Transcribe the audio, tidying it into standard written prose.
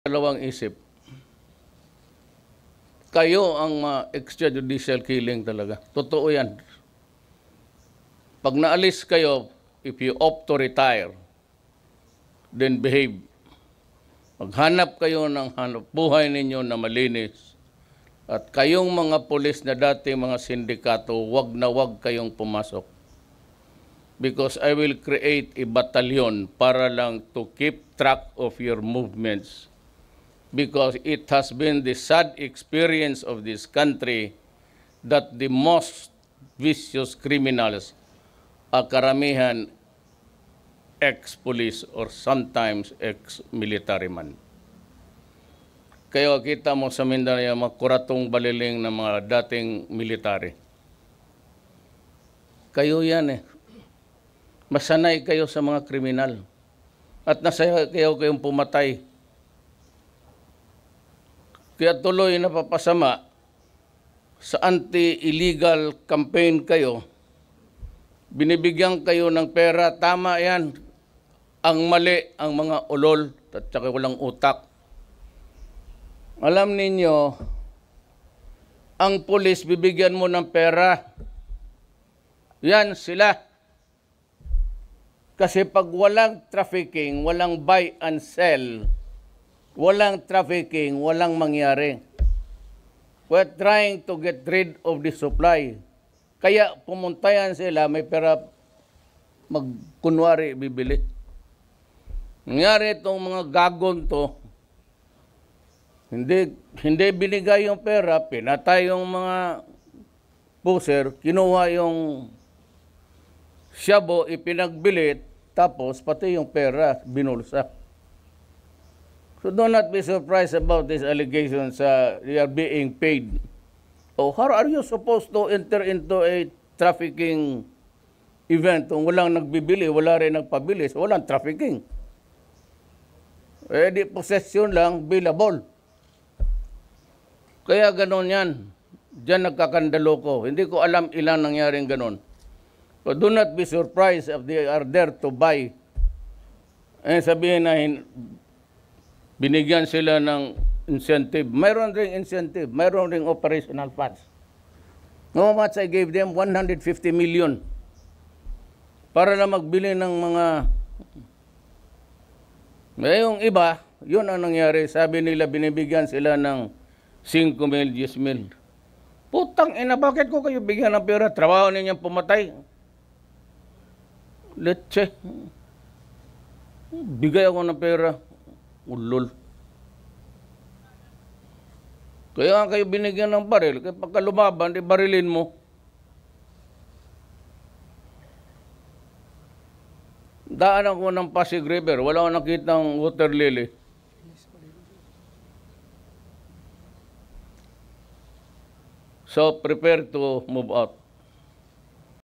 dalawang isip. Kayo ang extrajudicial killing talaga. Totoo yan. Pag naalis kayo, if you opt to retire, then behave. Maghanap kayo ng hanap buhay ninyo na malinis. At kayong mga pulis na dati mga sindikato, wag na wag kayong pumasok. Because I will create a battalion para lang to keep track of your movements. Because it has been the sad experience of this country that the most vicious criminals are karamihan ex-police or sometimes ex-military man. Kaya kita mo sa Mindanao yung mga kuratong baliling ng mga dating military. Kayo yan eh. Masanay kayo sa mga kriminal. At nasaya kayong pumatay. Kaya tuloy napapasama sa anti-illegal campaign kayo. Binibigyan kayo ng pera. Tama yan. Ang mali ang mga ulol at saka walang utak. Alam ninyo, ang pulis bibigyan mo ng pera. Yan sila. Kasi pag walang trafficking, walang buy and sell, walang trafficking, walang mangyari. We're trying to get rid of the supply. Kaya pumuntayan sila, may pera magkunwari bibili. Nangyari itong mga gagon to, hindi binigay yung pera, pinatay yung mga puser, kinuha yung shabu, ipinagbilit, tapos pati yung pera binulsa. So do not be surprised about these allegations they are being paid. Oh, how are you supposed to enter into a trafficking event kung walang nagbibili, wala rin nagpabili, so walang trafficking? Eh di possession lang, billable. Kaya ganon yan. Diyan nagkakandalo ko. Hindi ko alam ilang nangyaring ganon. But do not be surprised if they are there to buy. Eh sabihin na binigyan sila ng incentive. Mayroon ring incentive. Mayroon ring operational funds. How much I gave them? 150 million. Para lang magbili ng mga... Ngayong iba, yun ang nangyari. Sabi nila binibigyan sila ng 5 mil, 10 mil. Putang ina, bakit ko kayo bigyan ng pera? Trabaho ninyong pumatay. Let's bigay ako ng pera. Ulol. Kaya kayo binigyan ng baril. Kaya pagka lumaban, di barilin mo. Daan ako ng Pasig River. Wala akong nakitang water lily. So, prepare to move out.